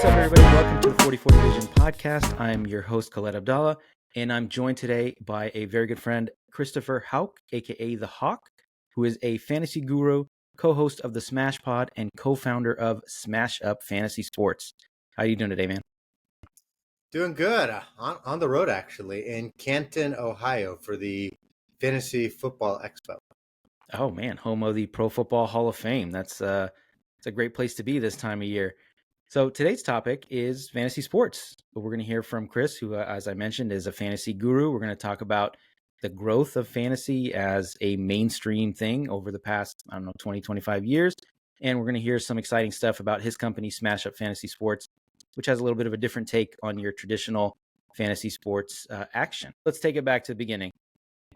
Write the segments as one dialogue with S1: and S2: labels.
S1: What's up, everybody? Welcome to the 44 Division podcast. I'm your host, Khaled Abdallah, and I'm joined today by a very good friend, Christopher Hauck, aka the Hawk, who is a fantasy guru, co-host of the Smash Pod, and co-founder of SmashUp Fantasy Sports. How are you doing today, man?
S2: Doing good. On the road, actually, in Canton, Ohio, for the Fantasy Football Expo.
S1: Oh, man, home of the Pro Football Hall of Fame. It's a great place to be this time of year. So today's topic is fantasy sports. We're going to hear from Chris, who, as I mentioned, is a fantasy guru. We're going to talk about the growth of fantasy as a mainstream thing over the past, 20, 25 years. And we're going to hear some exciting stuff about his company, SmashUp Fantasy Sports, which has a little bit of a different take on your traditional fantasy sports action. Let's take it back to the beginning.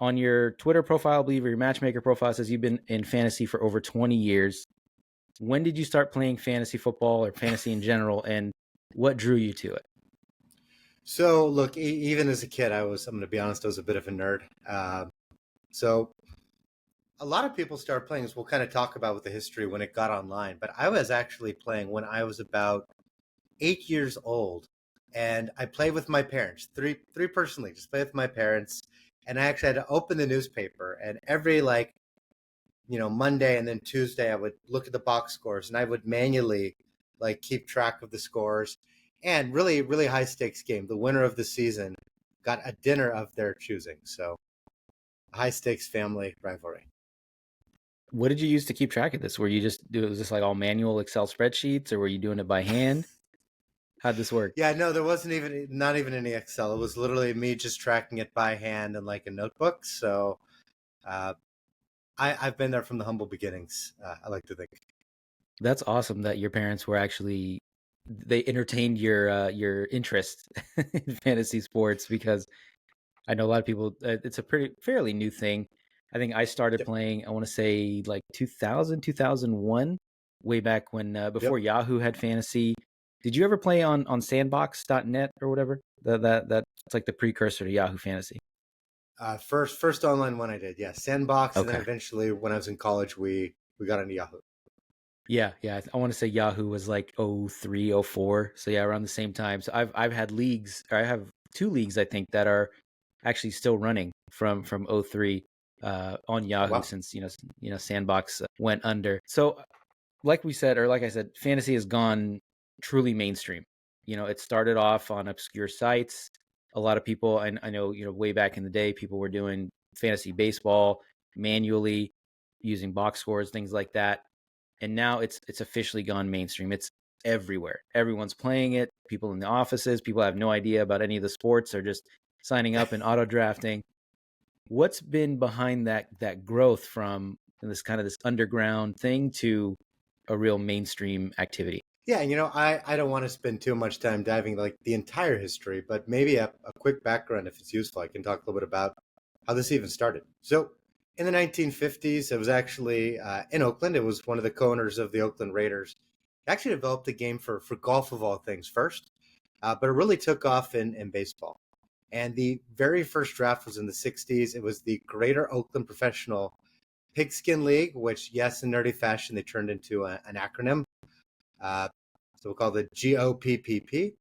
S1: On your Twitter profile, I believe, or your matchmaker profile, says you've been in fantasy for over 20 years. When did you start playing fantasy football or fantasy in general, and what drew you to it?
S2: So, look, even as a kid, I'm going to be honest, I was a bit of a nerd. So a lot of people start playing, as we'll kind of talk about with the history when it got online, but I was actually playing when I was about 8 years old, and I played with my parents, three personally, just played with my parents, and I actually had to open the newspaper, and every Monday and then Tuesday, I would look at the box scores and I would manually keep track of the scores, and really, really high stakes game. The winner of the season got a dinner of their choosing. So high stakes family rivalry.
S1: What did you use to keep track of this? Was this like all manual Excel spreadsheets, or were you doing it by hand? How'd this work?
S2: Yeah, no, there wasn't not even any Excel. It was literally me just tracking it by hand in like a notebook. So I've been there from the humble beginnings, I like to think.
S1: That's awesome that your parents were actually, they entertained your interest in fantasy sports, because I know a lot of people, it's a fairly new thing. I think I started
S2: Yep.
S1: playing, I want to say like 2000, 2001, way back when, before
S2: Yep.
S1: Yahoo had fantasy. Did you ever play on sandbox.net or whatever? That's like the precursor to Yahoo Fantasy.
S2: First online one I did, yeah, Sandbox, and then
S1: Okay.
S2: eventually when I was in college, we got into Yahoo.
S1: Yeah. I want to say Yahoo was like 03, 04. So yeah, around the same time. So I've had leagues, or I have two leagues, I think, that are actually still running from 03 on
S2: Oh
S1: Yahoo,
S2: wow.
S1: since Sandbox went under. So like I said, fantasy has gone truly mainstream. It started off on obscure sites. A lot of people, I know, way back in the day, people were doing fantasy baseball manually using box scores, things like that. And now it's officially gone mainstream. It's everywhere. Everyone's playing it. People in the offices, people have no idea about any of the sports, are just signing up and auto drafting. What's been behind that growth from this kind of this underground thing to a real mainstream activity?
S2: Yeah, and I don't want to spend too much time diving like the entire history, but maybe a quick background if it's useful. I can talk a little bit about how this even started. So, in the 1950s, it was actually in Oakland. It was one of the co-owners of the Oakland Raiders. He actually developed a game for golf of all things first, but it really took off in baseball. And the very first draft was in the 60s. It was the Greater Oakland Professional Pigskin League, which, yes, in nerdy fashion, they turned into an acronym. Uh, so we'll call it GOPPP.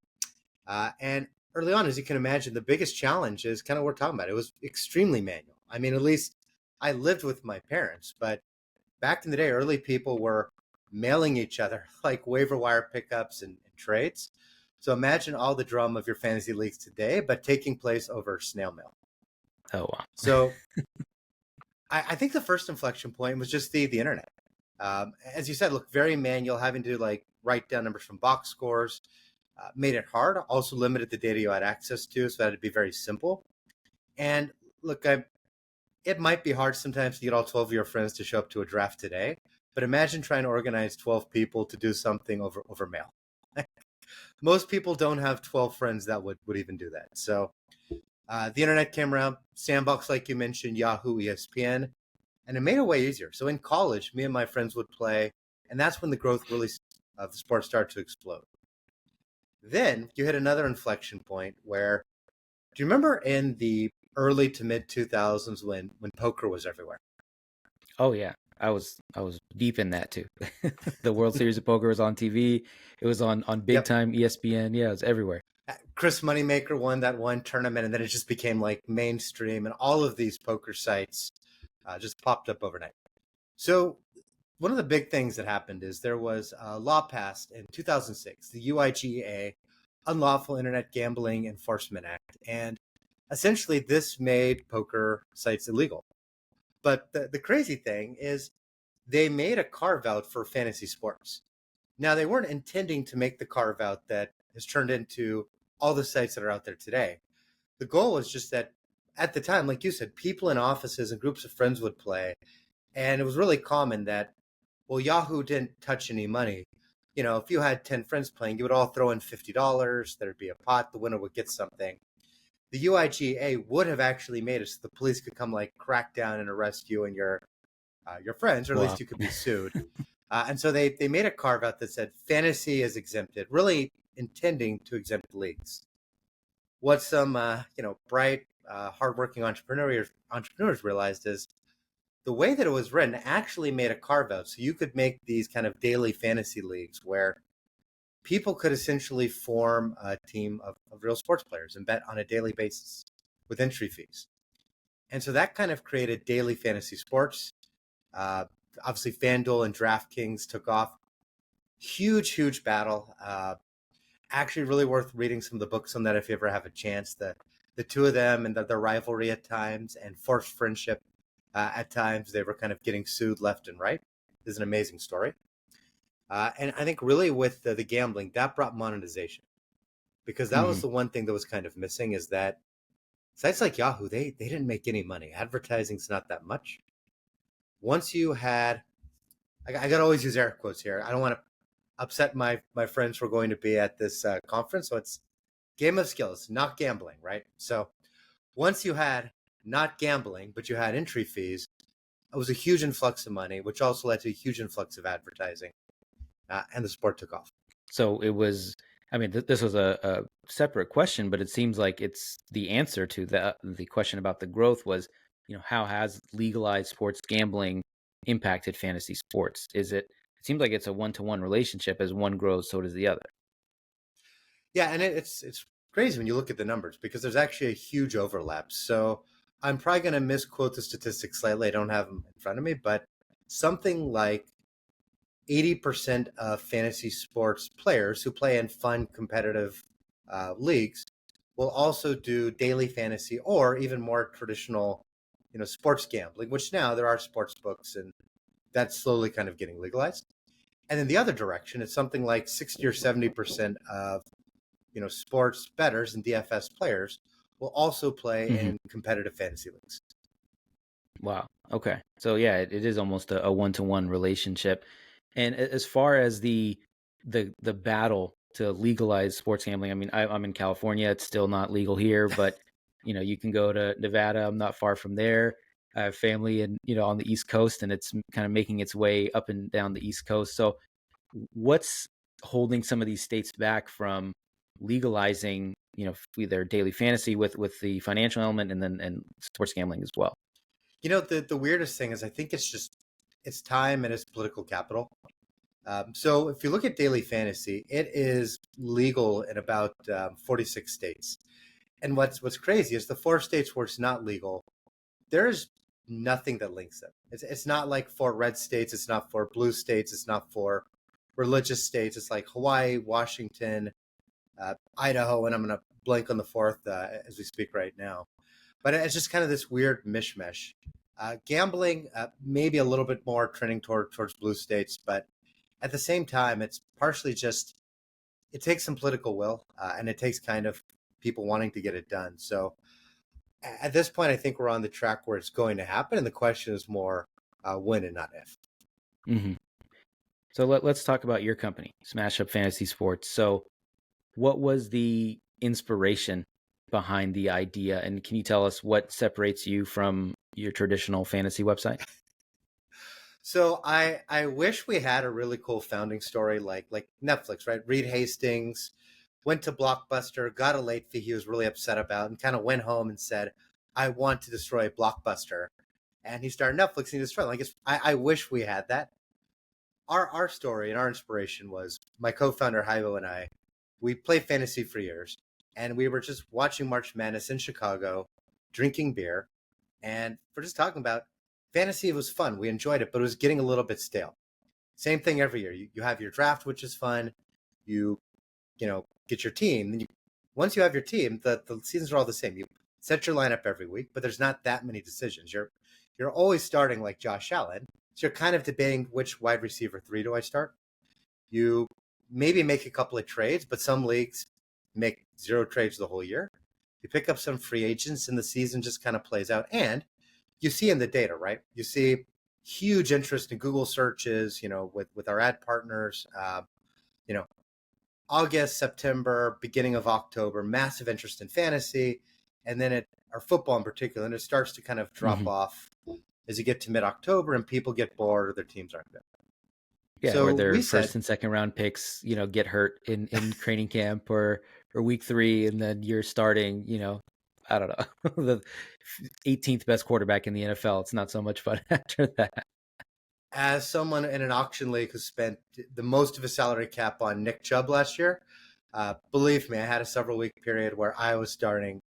S2: And early on, as you can imagine, the biggest challenge is kind of what we're talking about. It was extremely manual. I mean, at least I lived with my parents, but back in the day, early people were mailing each other like waiver wire pickups and trades. So imagine all the drama of your fantasy leagues today, but taking place over snail mail.
S1: Oh, wow.
S2: So I think the first inflection point was just the internet. As you said, look, very manual, having to write down numbers from box scores, made it hard. Also limited the data you had access to, so that it'd be very simple. And look, it might be hard sometimes to get all 12 of your friends to show up to a draft today, but imagine trying to organize 12 people to do something over mail. Most people don't have 12 friends that would even do that. So the internet came around, Sandbox, like you mentioned, Yahoo, ESPN, and it made it way easier. So in college, me and my friends would play, and that's when the growth really of the sport started to explode. Then you hit another inflection point where, do you remember in the early to mid 2000s when poker was everywhere?
S1: Oh, yeah. I was deep in that too. The World Series of Poker was on TV. It was on big
S2: Yep.
S1: time ESPN. Yeah, it was everywhere.
S2: Chris Moneymaker won that one tournament, and then it just became like mainstream, and all of these poker sites just popped up overnight. So one of the big things that happened is there was a law passed in 2006, the UIGA, Unlawful Internet Gambling Enforcement Act, and essentially this made poker sites illegal. But the crazy thing is they made a carve out for fantasy sports. Now, they weren't intending to make the carve out that has turned into all the sites that are out there today. The goal was just that at the time, like you said, people in offices and groups of friends would play. And it was really common that, well, Yahoo didn't touch any money. You know, if you had 10 friends playing, you would all throw in $50. There'd be a pot. The winner would get something. The UIGA would have actually made it so the police could come like crack down and arrest you and your friends, or at
S1: Wow.
S2: least you could be sued. And so they made a carve out that said fantasy is exempted, really intending to exempt leagues. What some bright, hardworking entrepreneurs realized is the way that it was written actually made a carve out, so you could make these kind of daily fantasy leagues where people could essentially form a team of real sports players and bet on a daily basis with entry fees. And so that kind of created daily fantasy sports. Uh, Obviously, FanDuel and DraftKings took off. Huge battle. Actually, really worth reading some of the books on that if you ever have a chance. The two of them and the rivalry at times and forced friendship at times. They were kind of getting sued left and right. This is an amazing story. And I think really with the gambling, that brought monetization, because that was
S1: Mhm.
S2: the one thing that was kind of missing, is that sites like Yahoo, they didn't make any money. Advertising's not that much. Once you had, I got to always use air quotes here. I don't want to upset my friends who are going to be at this conference. So it's game of skills, not gambling, right? So once you had not gambling, but you had entry fees, it was a huge influx of money, which also led to a huge influx of advertising, and the sport took off.
S1: So it was. I mean, this was a separate question, but it seems like it's the answer to the question about the growth was, how has legalized sports gambling impacted fantasy sports? Is it? It seems like it's a one-to-one relationship. As one grows, so does the other.
S2: Yeah, and it's crazy when you look at the numbers, because there's actually a huge overlap. So I'm probably going to misquote the statistics slightly. I don't have them in front of me, but something like 80% of fantasy sports players who play in fun competitive leagues will also do daily fantasy or even more traditional, sports gambling, which now there are sports books, and that's slowly kind of getting legalized. And in the other direction, it's something like 60 or 70% of sports bettors and DFS players will also play
S1: Hmm.
S2: in competitive fantasy leagues.
S1: Wow. Okay. So yeah, it is almost a one-to-one relationship. And as far as the battle to legalize sports gambling, I mean, I'm in California. It's still not legal here, but you can go to Nevada. I'm not far from there. I have family and on the East Coast, and it's kind of making its way up and down the East Coast. So what's holding some of these states back from legalizing, either daily fantasy with the financial element and then and sports gambling as well?
S2: The weirdest thing is, I think it's time and it's political capital. So if you look at daily fantasy, it is legal in about 46 states. And what's crazy is the four states where it's not legal, there's nothing that links them. It's not like for red states, it's not for blue states, it's not for religious states. It's like Hawaii, Washington, Idaho, and I'm going to blank on the fourth as we speak right now. But it's just kind of this weird mishmash. Gambling, maybe a little bit more trending towards blue states, but at the same time, it's partially just it takes some political will, and it takes kind of people wanting to get it done. So at this point, I think we're on the track where it's going to happen, and the question is more when and not if.
S1: Hmm. So let's talk about your company, SmashUp Fantasy Sports. So what was the inspiration behind the idea, and can you tell us what separates you from your traditional fantasy website?
S2: So I wish we had a really cool founding story like Netflix, right? Reed Hastings went to Blockbuster, got a late fee he was really upset about, and kind of went home and said, "I want to destroy Blockbuster." and he started Netflix and he was struggling. I wish we had that. Our story and our inspiration was my co-founder Hybo and I. We played fantasy for years, and we were just watching March Madness in Chicago, drinking beer, and we're just talking about fantasy. It was fun. We enjoyed it, but it was getting a little bit stale. Same thing every year. You have your draft, which is fun. You get your team. Then once you have your team, the seasons are all the same. You set your lineup every week, but there's not that many decisions. You're always starting like Josh Allen. So you're kind of debating which wide receiver 3 do I start. You maybe make a couple of trades, but some leagues make 0 trades the whole year. You pick up some free agents and the season just kind of plays out. And you see in the data, right? You see huge interest in Google searches, with our ad partners, August, September, beginning of October, massive interest in fantasy. And then our football in particular, and it starts to kind of drop off as you get to mid-October and people get bored or their teams aren't good.
S1: Yeah,
S2: So
S1: or their
S2: we
S1: first
S2: said,
S1: and second round picks, get hurt in training camp or week 3, and then you're starting, I don't know, the 18th best quarterback in the NFL. It's not so much fun after that.
S2: as someone in an auction league who spent the most of his salary cap on Nick Chubb last year, believe me, I had a several week period where I was starting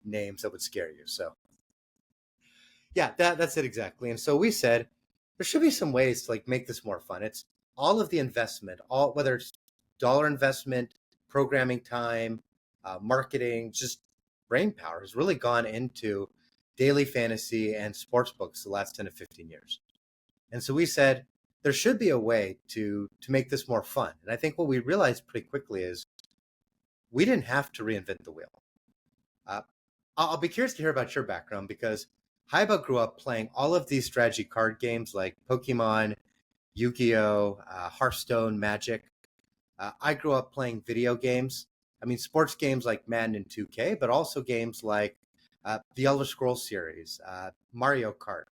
S2: names that would scare you. So yeah, that's it exactly. And so we said there should be some ways to make this more fun. It's all of the investment, all whether it's dollar investment, programming time, marketing, just brain power has really gone into daily fantasy and sports books the last 10 to 15 years. And so we said there should be a way to make this more fun. And I think what we realized pretty quickly is we didn't have to reinvent the wheel. Uh, I'll be curious to hear about your background because Haiba grew up playing all of these strategy card games like Pokemon, Yu-Gi-Oh, Hearthstone, Magic. I grew up playing video games. I mean, sports games like Madden and 2K, but also games like the Elder Scrolls series, Mario Kart,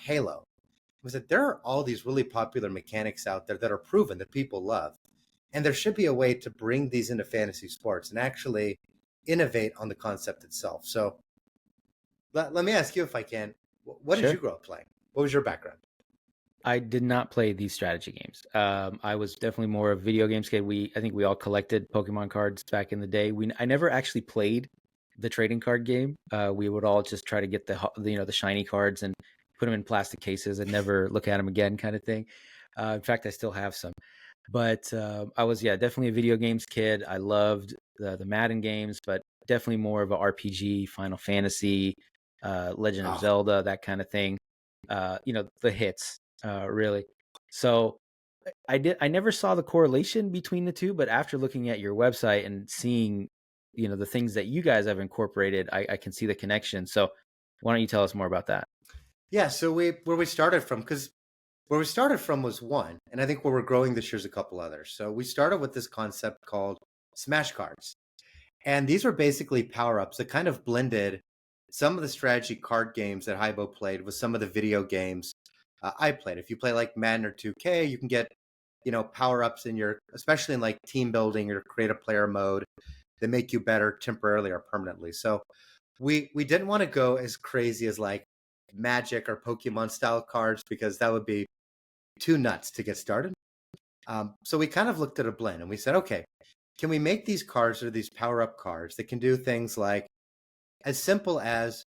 S2: Halo. Was that there are all these really popular mechanics out there that are proven that people love. And there should be a way to bring these into fantasy sports and actually innovate on the concept itself. So let me ask you if I can, what did you
S1: Sure.
S2: grow up playing? What was your background?
S1: I did not play these strategy games. I was definitely more a video games kid. I think we all collected Pokemon cards back in the day. I never actually played the trading card game. We would all just try to get the shiny cards and put them in plastic cases and never look at them again, kind of thing. In fact, I still have some. But I was definitely a video games kid. I loved the Madden games, but definitely more of a RPG, Final Fantasy, Legend of
S2: Oh,
S1: Zelda, that kind of thing. The hits really. So I never saw the correlation between the two, but after looking at your website and seeing, the things that you guys have incorporated, I can see the connection. So why don't you tell us more about that?
S2: yeah. So where we started from, because where we started from was one, and I think where we're growing this year is a couple others. So we started with this concept called Smash Cards. And these were basically power ups that kind of blended some of the strategy card games that Hybo played with some of the video games I played. If you play like Madden or 2K, you can get, power ups in especially in like team building or creative player mode that make you better temporarily or permanently. So we didn't want to go as crazy as like Magic or Pokemon style cards because that would be too nuts to get started. So we kind of looked at a blend and we said, okay, can we make these cards or these power up cards that can do things like as simple as,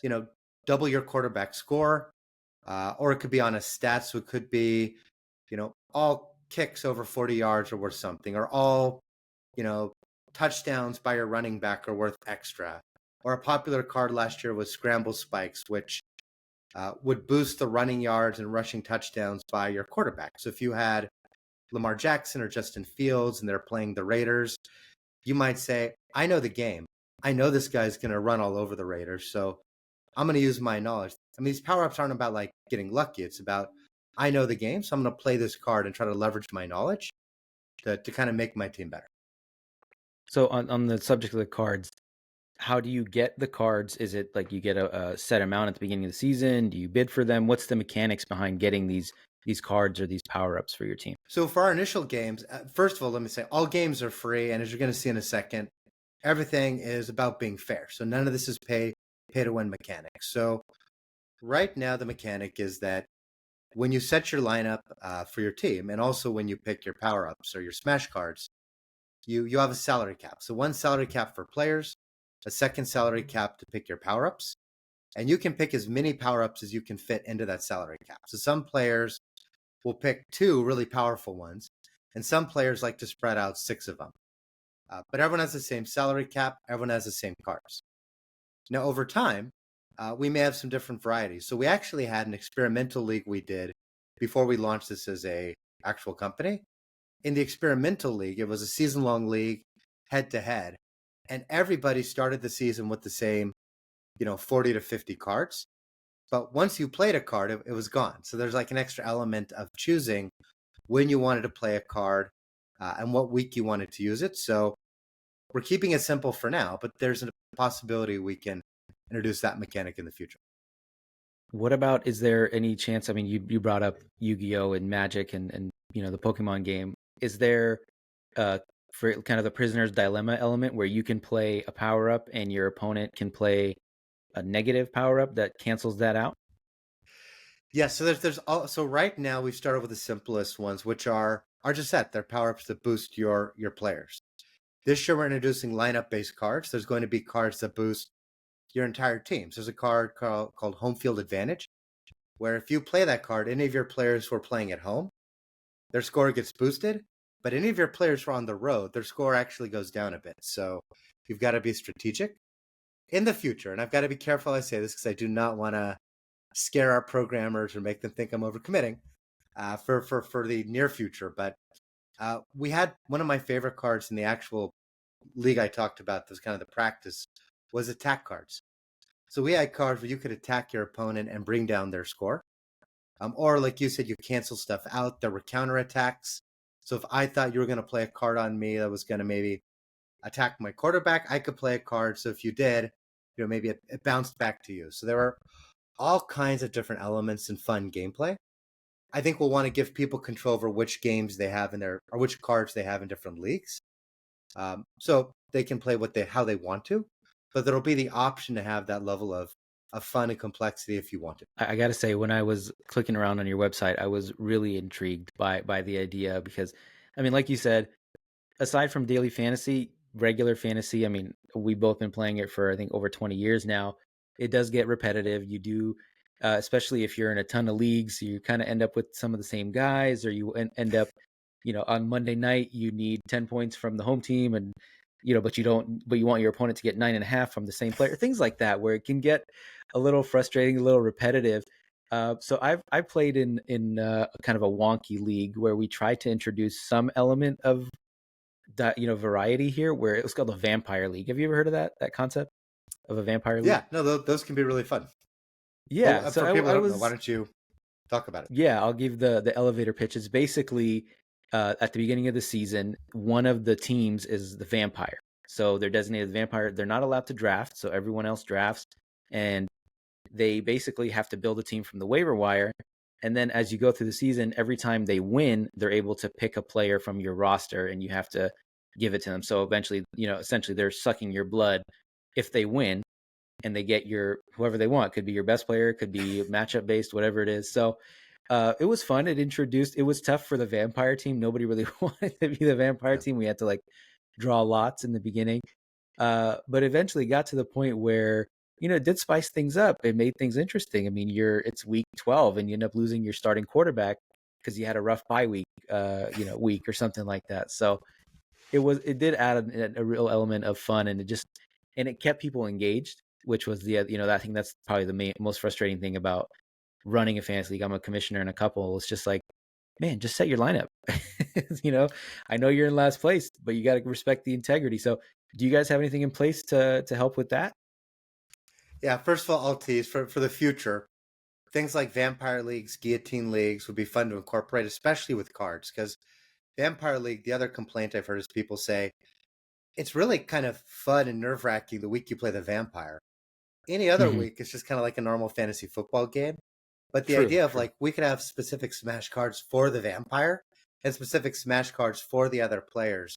S2: you know, double your quarterback score, or it could be on a stat. So it could be, all kicks over 40 yards are worth something, or all, you know, touchdowns by your running back are worth extra. Or a popular card last year was Scramble Spikes, which would boost the running yards and rushing touchdowns by your quarterback. So if you had Lamar Jackson or Justin Fields and they're playing the Raiders, you might say, I know the game. I know this guy's going to run all over the Raiders. So I'm going to use my knowledge. I mean, these power ups aren't about like getting lucky. It's about, I know the game. So I'm going to play this card and try to leverage my knowledge to kind of make my team better.
S1: So on the subject of the cards, how do you get the cards? Is it like you get a set amount at the beginning of the season? Do you bid for them? What's the mechanics behind getting these cards or these power ups for your team?
S2: So for our initial games, first of all, let me say all games are free. And as you're going to see in a second, everything is about being fair. So none of this is pay to win mechanics. So Right now, the mechanic is that when you set your lineup for your team, and also when you pick your power ups or your smash cards, you have a salary cap. So one salary cap for players, a second salary cap to pick your power ups, and you can pick as many power ups as you can fit into that salary cap. So some players will pick two really powerful ones, and some players like to spread out six of them. But everyone has the same salary cap. Everyone has the same cards. Now, over time, we may have some different varieties. So we actually had an experimental league we did before we launched this as a actual company. In the experimental league, it was a season-long league, head to head, and everybody started the season with the same, 40 to 50 cards. But once you played a card, it was gone. So there's like an extra element of choosing when you wanted to play a card and what week you wanted to use it. So we're keeping it simple for now, but there's a possibility we can introduce that mechanic in the future.
S1: What about, is there any chance, I mean, you brought up Yu-Gi-Oh and Magic and the Pokemon game. Is there for kind of the prisoner's dilemma element where you can play a power up and your opponent can play a negative power up that cancels that out?
S2: Yeah, so so right now we've started with the simplest ones, which are just that. They're power ups that boost your players. This year we're introducing lineup based cards. There's going to be cards that boost your entire team. So there's a card called Home Field Advantage, where if you play that card, any of your players who are playing at home, their score gets boosted. But any of your players who are on the road, their score actually goes down a bit. So you've got to be strategic in the future. And I've got to be careful I say this because I do not want to scare our programmers or make them think I'm overcommitting for the near future. But we had one of my favorite cards in the actual league I talked about, this kind of the practice, was attack cards. So we had cards where you could attack your opponent and bring down their score. Or like you said, you cancel stuff out. There were counterattacks. So if I thought you were going to play a card on me that was going to maybe attack my quarterback, I could play a card. So if you did, maybe it bounced back to you. So there were all kinds of different elements and fun gameplay. I think we'll want to give people control over which games they have in their, or which cards they have in different leagues. So they can play how they want to, but there'll be the option to have that level of fun and complexity if you want it.
S1: I got to say, when I was clicking around on your website, I was really intrigued by the idea because, I mean, like you said, aside from daily fantasy, regular fantasy, I mean, we've both been playing it for, I think, over 20 years now. It does get repetitive. You do, especially if you're in a ton of leagues, you kind of end up with some of the same guys, or you end up, on Monday night, you need 10 points from the home team, and, but you want your opponent to get 9.5 from the same player, things like that, where it can get a little frustrating, a little repetitive. So I've played in kind of a wonky league where we try to introduce some element of that, variety here, where it was called the Vampire League. Have you ever heard of that concept of a Vampire League?
S2: Yeah, no, those can be really fun.
S1: Yeah.
S2: Well,
S1: So
S2: for people
S1: I
S2: who don't know, why
S1: was,
S2: don't you talk about it?
S1: yeah, I'll give the elevator pitch. It's basically at the beginning of the season, one of the teams is the vampire. So they're designated the vampire. They're not allowed to draft, so everyone else drafts, and they basically have to build a team from the waiver wire. And then as you go through the season, every time they win, they're able to pick a player from your roster, and you have to give it to them. So eventually, essentially they're sucking your blood if they win, and they get your whoever they want. Could be your best player, could be matchup based, whatever it is. So it was fun. It was tough for the vampire team. Nobody really wanted to be the vampire team. We had to like draw lots in the beginning. But eventually got to the point where, it did spice things up. It made things interesting. I mean, it's week 12 and you end up losing your starting quarterback because you had a rough bye week, week or something like that. So it did add a real element of fun, and it kept people engaged, which was I think that's probably the most frustrating thing about running a fantasy league. I'm a commissioner in a couple. It's just like, man, just set your lineup. I know you're in last place, but you got to respect the integrity. So do you guys have anything in place to help with that?
S2: Yeah, first of all, I'll tease for the future. Things like vampire leagues, guillotine leagues would be fun to incorporate, especially with cards. Because Vampire League, the other complaint I've heard is people say it's really kind of fun and nerve wracking the week you play the vampire. Any other
S1: Mm-hmm.
S2: week, it's just kind of like a normal fantasy football game. But the
S1: True,
S2: idea of
S1: true.
S2: like we could have specific smash cards for the vampire and specific smash cards for the other players.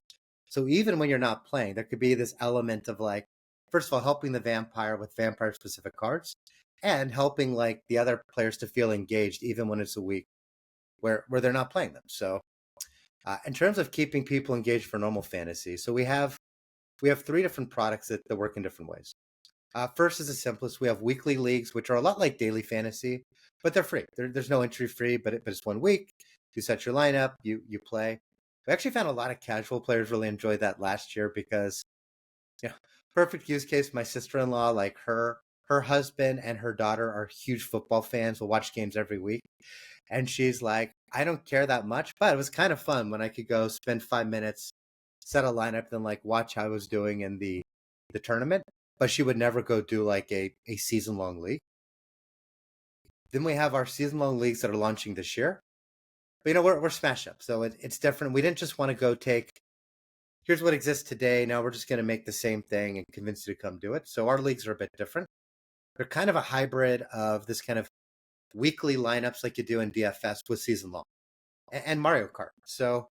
S2: So even when you're not playing, there could be this element of like, first of all, helping the vampire with vampire specific cards, and helping like the other players to feel engaged even when it's a week where they're not playing them. So in terms of keeping people engaged for normal fantasy, so we have three different products that work in different ways. First is the simplest. We have weekly leagues, which are a lot like daily fantasy, but they're free. There's no entry fee, but it's 1 week. You set your lineup, you play. We actually found a lot of casual players really enjoyed that last year because, you know, perfect use case. My sister-in-law, like her husband and her daughter are huge football fans. Will watch games every week, and she's like, I don't care that much, but it was kind of fun when I could go spend 5 minutes, set a lineup, then like watch how I was doing in the tournament. But she would never go do like a season long league. Then we have our season long leagues that are launching this year. But we're SmashUp, so it's different. We didn't just want to go take here's what exists today. Now we're just going to make the same thing and convince you to come do it. So our leagues are a bit different. They're kind of a hybrid of this kind of weekly lineups like you do in DFS with season long and Mario Kart. So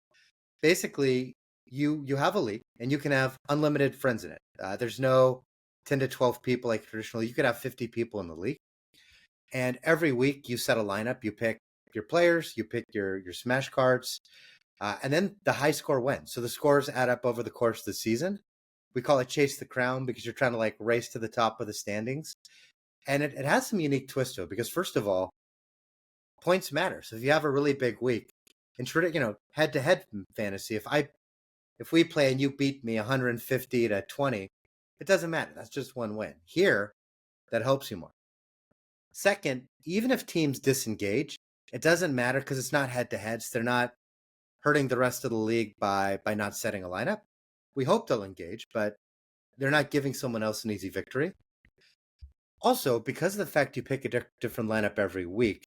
S2: basically, you have a league and you can have unlimited friends in it. There's no 10 to 12 people like traditionally. You could have 50 people in the league. And every week you set a lineup, you pick your players, you pick your smash cards, and then the high score wins. So the scores add up over the course of the season. We call it Chase the Crown because you're trying to like race to the top of the standings. And it has some unique twist to it because first of all, points matter. So if you have a really big week, in head to head fantasy, if we play and you beat me 150 to 20, it doesn't matter. That's just one win. Here, that helps you more. Second, even if teams disengage, it doesn't matter because it's not head to heads. They're not hurting the rest of the league by not setting a lineup. We hope they'll engage, but they're not giving someone else an easy victory. Also, because of the fact you pick a different lineup every week,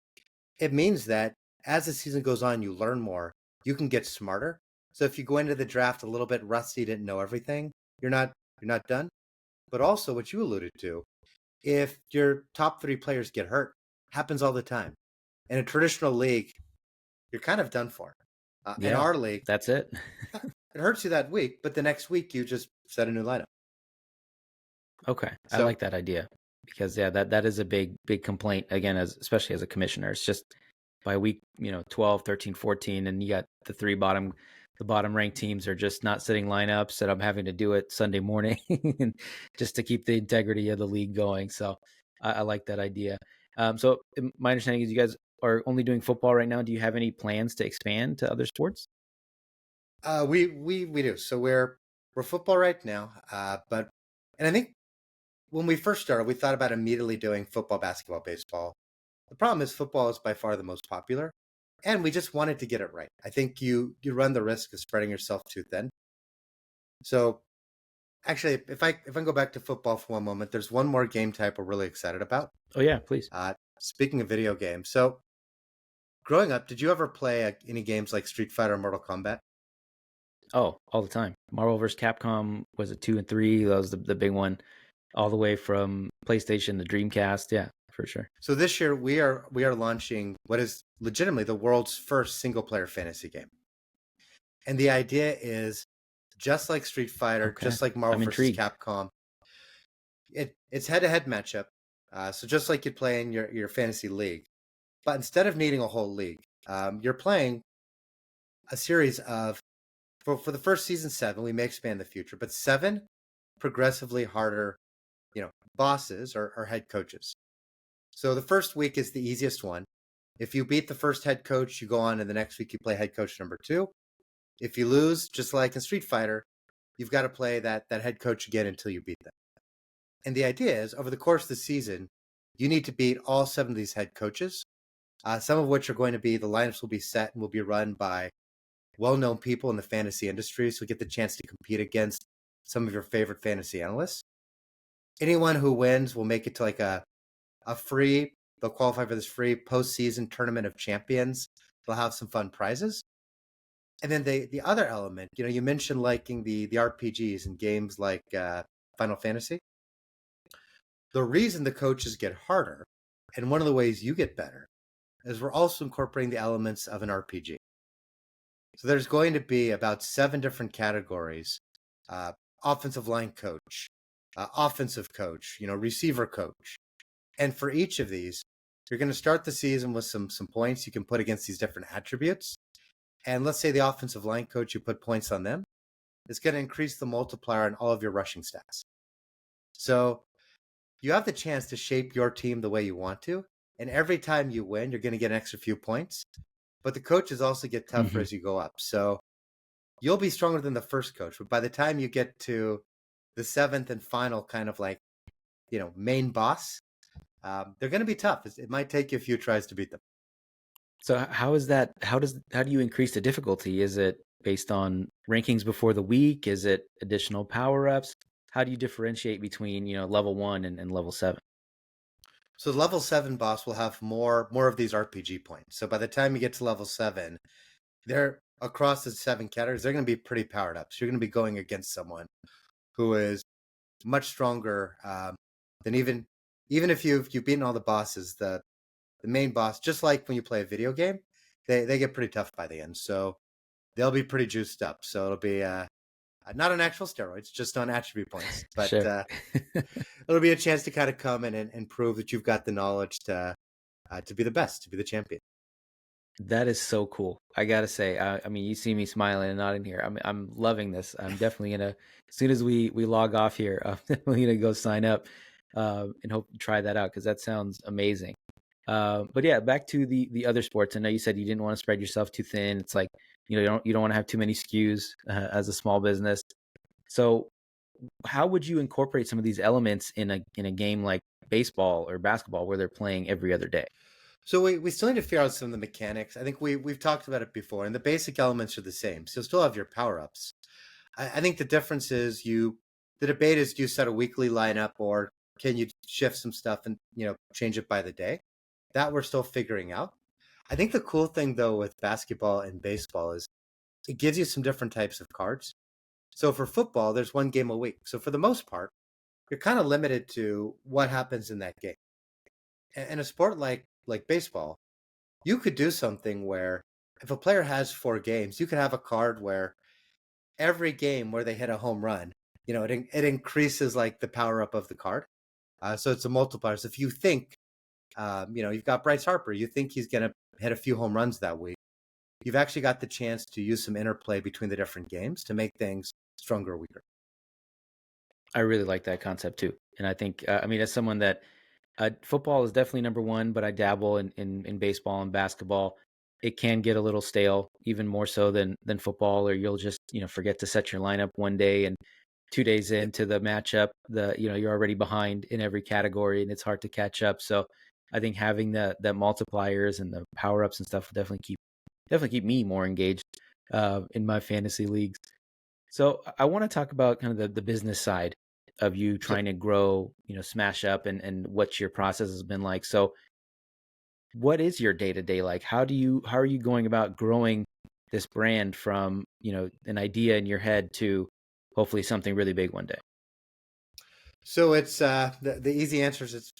S2: it means that as the season goes on, you learn more. You can get smarter. So if you go into the draft a little bit rusty, didn't know everything, you're not done. But also, what you alluded to, if your top three players get hurt, happens all the time. In a traditional league, you're kind of done for. In our league,
S1: that's it.
S2: It hurts you that week, but the next week you just set a new lineup.
S1: Okay, I
S2: So
S1: like that idea because that is a big complaint again, especially as a commissioner. It's just by week 12, 13, 14, and you got the bottom ranked teams are just not setting lineups, and I'm having to do it Sunday morning just to keep the integrity of the league going. So I like that idea. So my understanding is you guys are only doing football right now. Do you have any plans to expand to other sports?
S2: we do. So we're football right now, but and I think when we first started, we thought about immediately doing football, basketball, baseball. The problem is football is by far the most popular, and we just wanted to get it right. I think you run the risk of spreading yourself too thin. So actually, if I can go back to football for one moment, there's one more game type we're really excited about.
S1: Oh yeah, please.
S2: Speaking of video games, so growing up, did you ever play any games like Street Fighter or Mortal Kombat?
S1: Oh, all the time. Marvel vs. Capcom was it 2 and 3? That was the big one, all the way from PlayStation to Dreamcast. Yeah, for sure.
S2: So this year we are launching what is legitimately the world's first single player fantasy game. And the idea is just like Street Fighter,
S1: Okay.
S2: just like Marvel
S1: I'm
S2: vs.
S1: intrigued.
S2: Capcom. It's head to head matchup. So just like you'd play in your fantasy league, but instead of needing a whole league, you're playing a series of for the first season 7. We may expand in the future, but 7 progressively harder, bosses or head coaches. So the first week is the easiest one. If you beat the first head coach, you go on, and the next week you play head coach number 2. If you lose, just like in Street Fighter, you've got to play that head coach again until you beat them. And the idea is, over the course of the season, you need to beat all 7 of these head coaches, some of which are going to be, the lineups will be set and will be run by well-known people in the fantasy industry, so you get the chance to compete against some of your favorite fantasy analysts. Anyone who wins will make it to like a free, they'll qualify for this free postseason tournament of champions. They'll have some fun prizes. And then the other element, you mentioned liking the RPGs and games like Final Fantasy. The reason the coaches get harder, and one of the ways you get better, is we're also incorporating the elements of an RPG. So there's going to be about 7 different categories: offensive line coach, offensive coach, receiver coach, And for each of these, you're going to start the season with some points you can put against these different attributes. And let's say the offensive line coach, you put points on them. It's going to increase the multiplier on all of your rushing stats. So you have the chance to shape your team the way you want to. And every time you win, you're going to get an extra few points. But the coaches also get tougher
S1: Hmm.
S2: as you go up. So you'll be stronger than the first coach. But by the time you get to the seventh and final kind of like, main boss, they're going to be tough. It might take you a few tries to beat them.
S1: So how is that? How do you increase the difficulty? Is it based on rankings before the week? Is it additional power ups? How do you differentiate between level 1 and level 7?
S2: So the level 7 boss will have more of these RPG points. So by the time you get to level 7, they're across the 7 categories, they're going to be pretty powered up. So you're going to be going against someone who is much stronger than even if you've beaten all the bosses. The main boss, just like when you play a video game, they get pretty tough by the end. So they'll be pretty juiced up. So it'll be not on actual steroids, just on attribute points. But
S1: Sure.
S2: it'll be a chance to kind of come in and prove that you've got the knowledge to be the best, to be the champion.
S1: That is so cool. I gotta say, I mean, you see me smiling and nodding here. I'm loving this. I'm definitely gonna, as soon as we log off here, I'm definitely gonna go sign up and hope to try that out because that sounds amazing. But yeah, back to the other sports. I know you said you didn't want to spread yourself too thin. It's like you don't want to have too many SKUs as a small business. So how would you incorporate some of these elements in a game like baseball or basketball where they're playing every other day?
S2: So we still need to figure out some of the mechanics. I think we've talked about it before, and the basic elements are the same. So you'll still have your power ups. I think the difference is the debate is, do you set a weekly lineup, or can you shift some stuff and change it by the day? That we're still figuring out. I think the cool thing though with basketball and baseball is it gives you some different types of cards. So for football, there's one game a week. So for the most part, you're kind of limited to what happens in that game. In a sport like baseball, you could do something where if a player has 4 games, you could have a card where every game where they hit a home run, it increases like the power up of the card. So it's a multiplier. So if you think, you've got Bryce Harper, you think he's going to hit a few home runs that week, you've actually got the chance to use some interplay between the different games to make things stronger or weaker.
S1: I really like that concept too. And I think, I mean, as someone that football is definitely number one, but I dabble in baseball and basketball. It can get a little stale, even more so than football, or you'll just forget to set your lineup one day, and 2 days
S2: Yep.
S1: into the matchup, you're already behind in every category, and it's hard to catch up. So I think having that multipliers and the power ups and stuff will definitely keep me more engaged in my fantasy leagues. So I want to talk about kind of the business side of you
S2: So
S1: trying to grow, Smash Up and what your process has been like. So what is your day to day like? How are you going about growing this brand from, an idea in your head to hopefully something really big one day?
S2: so it's the easy answer is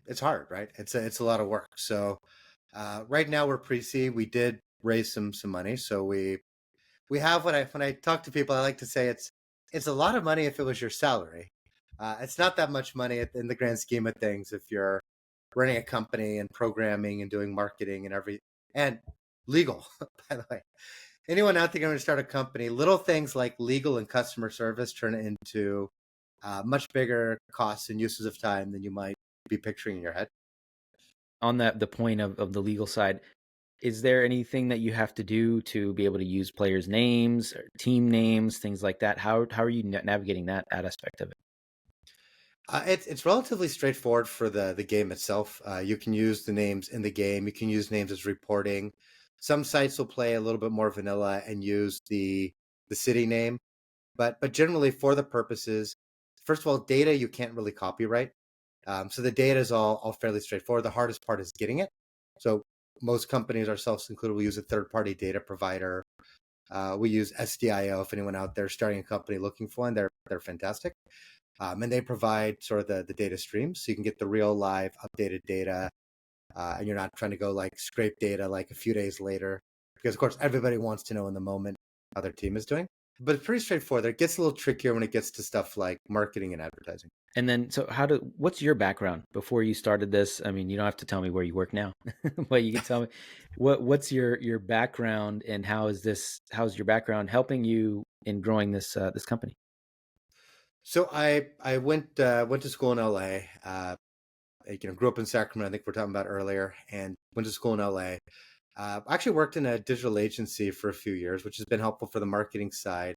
S2: it's hard, right? It's a lot of work. So right now we're pre-seed. We did raise some money, so we have what I when I talk to people, I like to say it's a lot of money if it was your salary. It's not that much money in the grand scheme of things if you're running a company and programming and doing marketing and legal. By the way, anyone out there going to start a company, little things like legal and customer service turn into much bigger costs and uses of time than you might be picturing in your head.
S1: On the point of the legal side, is there anything that you have to do to be able to use players' names or team names, things like that? How are you navigating that aspect of it?
S2: It's relatively straightforward for the game itself. You can use the names in the game. You can use names as reporting. Some sites will play a little bit more vanilla and use the city name, but generally for the purposes, first of all, data you can't really copyright. So the data is all fairly straightforward. The hardest part is getting it. So most companies, ourselves included, we use a third-party data provider. We use SDIO. If anyone out there starting a company looking for one, they're fantastic. And they provide sort of the data streams, so you can get the real live updated data, and you're not trying to go like scrape data like a few days later, because of course everybody wants to know in the moment how their team is doing. But it's pretty straightforward. It gets a little trickier when it gets to stuff like marketing and advertising.
S1: And then, so what's your background before you started this? I mean, you don't have to tell me where you work now, but you can tell me what's your background, and how's your background helping you in growing this company?
S2: So I went to school in LA. Grew up in Sacramento. I think we're talking about earlier, and went to school in LA. I actually worked in a digital agency for a few years, which has been helpful for the marketing side.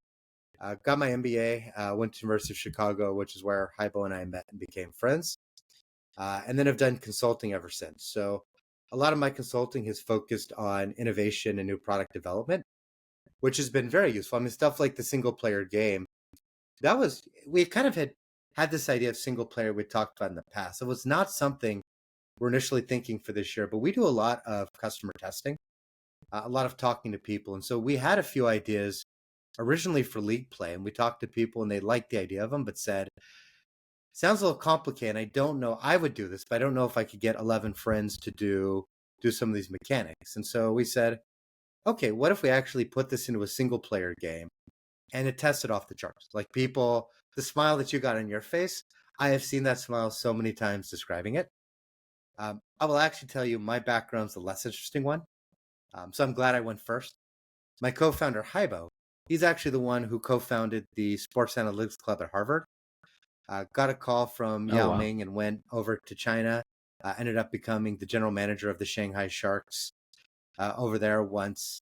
S2: Got my MBA. Went to University of Chicago, which is where Hybo and I met and became friends. And then I've done consulting ever since. So a lot of my consulting has focused on innovation and new product development, which has been very useful. I mean, stuff like the single player game. We kind of had this idea of single player we talked about in the past. It was not something we're initially thinking for this year, but we do a lot of customer testing, a lot of talking to people. And so we had a few ideas originally for league play, and we talked to people and they liked the idea of them, but said, sounds a little complicated. I don't know. I would do this, but I don't know if I could get 11 friends to do some of these mechanics. And so we said, okay, what if we actually put this into a single player game and it tested off the charts? Like people, the smile that you got on your face, I have seen that smile so many times describing it. I will actually tell you my background's the less interesting one. So I'm glad I went first. My co-founder, Hybo, he's actually the one who co-founded the Sports Analytics Club at Harvard. Got a call from
S1: Oh
S2: Yao
S1: wow.
S2: Ming and went over to China. Ended up becoming the general manager of the Shanghai Sharks over there once,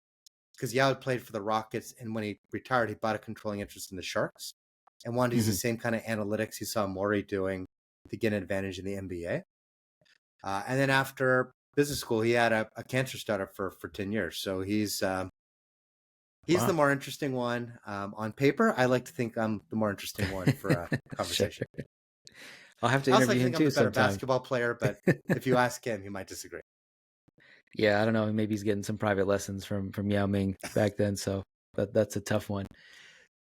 S2: because Yao had played for the Rockets, and when he retired, he bought a controlling interest in the Sharks and wanted to use the
S1: Hmm.
S2: same kind of analytics he saw Morey doing to get an advantage in the NBA. And then after business school, he had a cancer startup for 10 years. So he's the
S1: Wow.
S2: more interesting one. On paper, I like to think I'm the more interesting one for a
S1: Sure.
S2: conversation.
S1: I'll have to
S2: I also like
S1: interview
S2: to
S1: him
S2: think I'm
S1: too
S2: the better
S1: sometime.
S2: basketball player, but if you ask him, he might disagree.
S1: Yeah, I don't know. Maybe he's getting some private lessons from Yao Ming back then. So that's a tough one.
S2: Hey,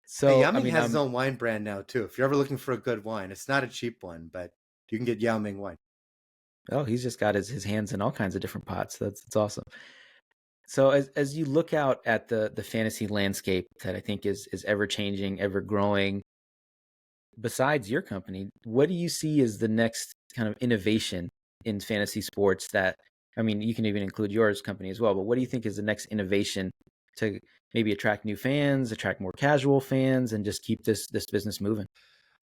S1: So
S2: Yao
S1: I
S2: Ming
S1: mean,
S2: has his own wine brand now too. If you're ever looking for a good wine, it's not a cheap one, but you can get Yao Ming wine.
S1: oh, he's just got his hands in all kinds of different pots. That's awesome. So as you look out at the fantasy landscape that I think is ever changing, ever growing, besides your company, what do you see as the next kind of innovation in fantasy sports that, I mean, you can even include yours company as well, but what do you think is the next innovation to maybe attract new fans, attract more casual fans, and just keep this business moving?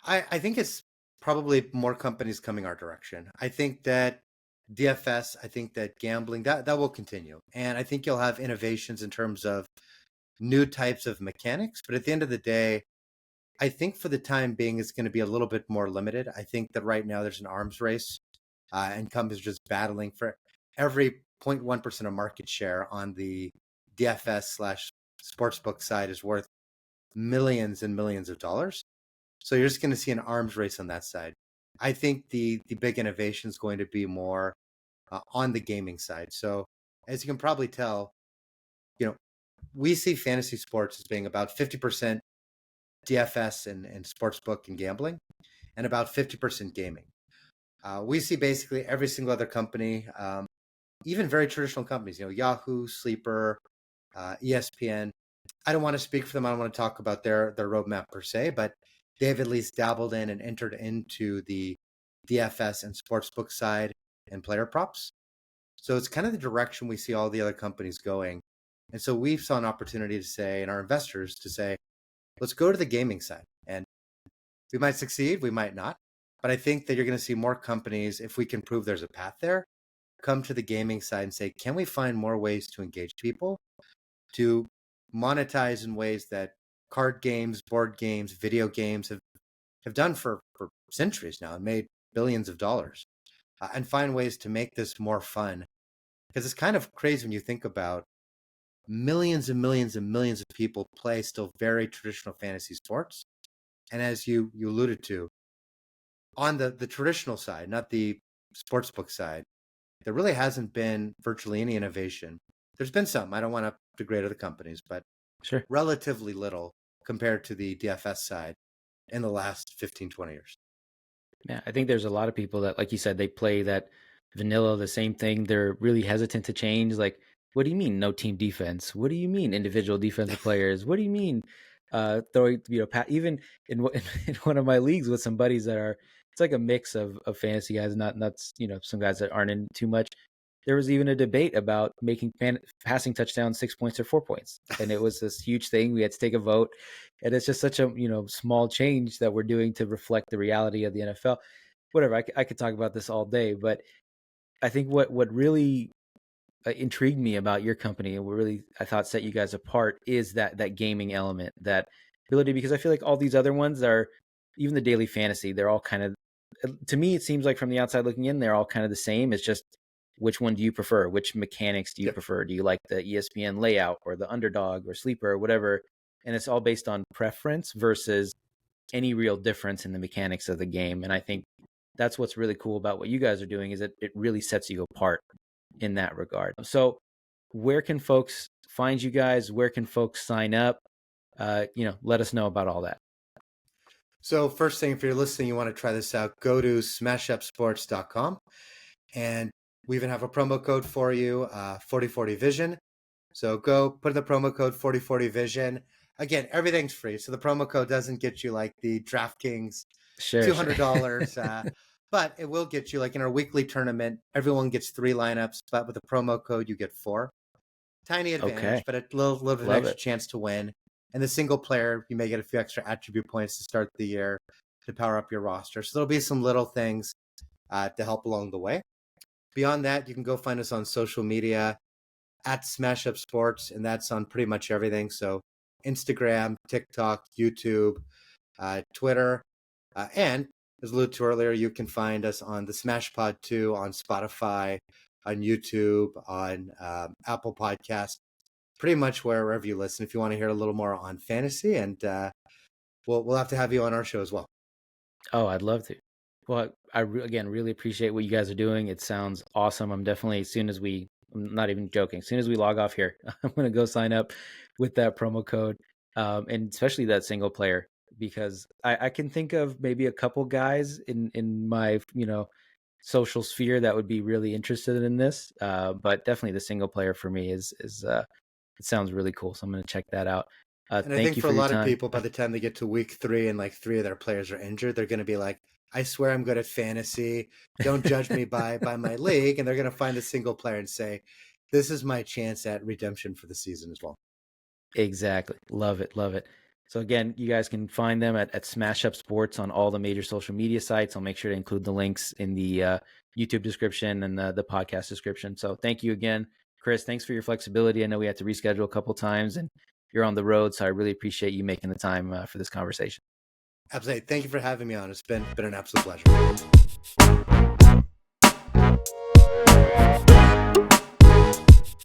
S2: I think it's probably more companies coming our direction. I think that DFS, I think that gambling, that will continue. And I think you'll have innovations in terms of new types of mechanics. But at the end of the day, I think for the time being, it's going to be a little bit more limited. I think that right now there's an arms race, and companies are just battling for every 0.1% of market share on the DFS slash sportsbook side is worth millions and millions of dollars. So you're just going to see an arms race on that side. I think the big innovation is going to be more on the gaming side. So as you can probably tell, you know, we see fantasy sports as being about 50% DFS and sportsbook and gambling, and about 50% gaming. We see basically every single other company, even very traditional companies, Yahoo, Sleeper, ESPN. I don't want to speak for them. I don't want to talk about their roadmap per se, but they've at least dabbled in and entered into the DFS and sportsbook side and player props. So it's kind of the direction we see all the other companies going. And so we saw an opportunity to say, and our investors to say, let's go to the gaming side. And we might succeed, we might not. But I think that you're going to see more companies, if we can prove there's a path there, come to the gaming side and say, can we find more ways to engage people, to monetize in ways that card games, board games, video games have done for centuries now and made billions of dollars, and find ways to make this more fun. Because it's kind of crazy when you think about millions and millions and millions of people play still very traditional fantasy sports. And as you alluded to, on the traditional side, not the sportsbook side, there really hasn't been virtually any innovation. There's been some. I don't want to degrade other companies, but
S1: Sure.
S2: relatively little compared to the DFS side in the last 15, 20 years.
S1: Yeah, I think there's a lot of people that, like you said, they play that vanilla, the same thing. They're really hesitant to change. Like, what do you mean no team defense? What do you mean individual defensive players? What do you mean? throwing, even in in one of my leagues with some buddies that are, it's like a mix of fantasy guys, not some guys that aren't in too much. There was even a debate about making passing touchdowns 6 points or 4 points, and it was this huge thing. We had to take a vote, and it's just such a small change that we're doing to reflect the reality of the NFL. Whatever, I could talk about this all day, but I think what really intrigued me about your company and what really I thought set you guys apart is that gaming element, that ability, because I feel like all these other ones are, even the daily fantasy, they're all kind of, to me it seems like from the outside looking in, they're all kind of the same. It's just, which one do you prefer? Which mechanics do you
S2: Yep.
S1: prefer? Do you like the ESPN layout or the underdog or sleeper or whatever? And it's all based on preference versus any real difference in the mechanics of the game. And I think that's what's really cool about what you guys are doing, is it really sets you apart in that regard. So where can folks find you guys? Where can folks sign up? Let us know about all that.
S2: So first thing, if you're listening, you want to try this out, go to smashupsports.com. And we even have a promo code for you, 4040 Vision. So go put in the promo code 4040 Vision. Again, everything's free. So the promo code doesn't get you like the DraftKings
S1: Sure.
S2: $200, but it will get you, like in our weekly tournament, everyone gets 3 lineups, but with the promo code, you get 4. Tiny advantage,
S1: Okay.
S2: but a little bit of an
S1: Love
S2: extra
S1: it.
S2: chance to win. And the single player, you may get a few extra attribute points to start the year to power up your roster. So there'll be some little things to help along the way. Beyond that, you can go find us on social media at SmashUp Sports, and that's on pretty much everything. So Instagram, TikTok, YouTube, Twitter, and as alluded to earlier, you can find us on the Smash Pod 2 on Spotify, on YouTube, on Apple Podcast, pretty much wherever you listen. If you want to hear a little more on fantasy, and we'll have to have you on our show as well.
S1: Oh, I'd love to. Well, again really appreciate what you guys are doing. It sounds awesome. I'm definitely, I'm not even joking, as soon as we log off here, I'm going to go sign up with that promo code, and especially that single player, because I can think of maybe a couple guys in my social sphere that would be really interested in this, but definitely the single player for me is it sounds really cool. So I'm going to check that out.
S2: And I
S1: Thank
S2: think
S1: you
S2: for
S1: for
S2: a
S1: your
S2: lot of
S1: time.
S2: people, by the time they get to week 3 and like 3 of their players are injured, they're going to be like, I swear I'm good at fantasy. Don't judge me by my league. And they're going to find a single player and say, this is my chance at redemption for the season as well.
S1: Exactly. Love it. Love it. So again, you guys can find them at SmashUp Sports on all the major social media sites. I'll make sure to include the links in the YouTube description and the podcast description. So thank you again, Chris. Thanks for your flexibility. I know we had to reschedule a couple times and you're on the road, so I really appreciate you making the time for this conversation.
S2: Absolutely. Thank you for having me on. It's been an absolute pleasure.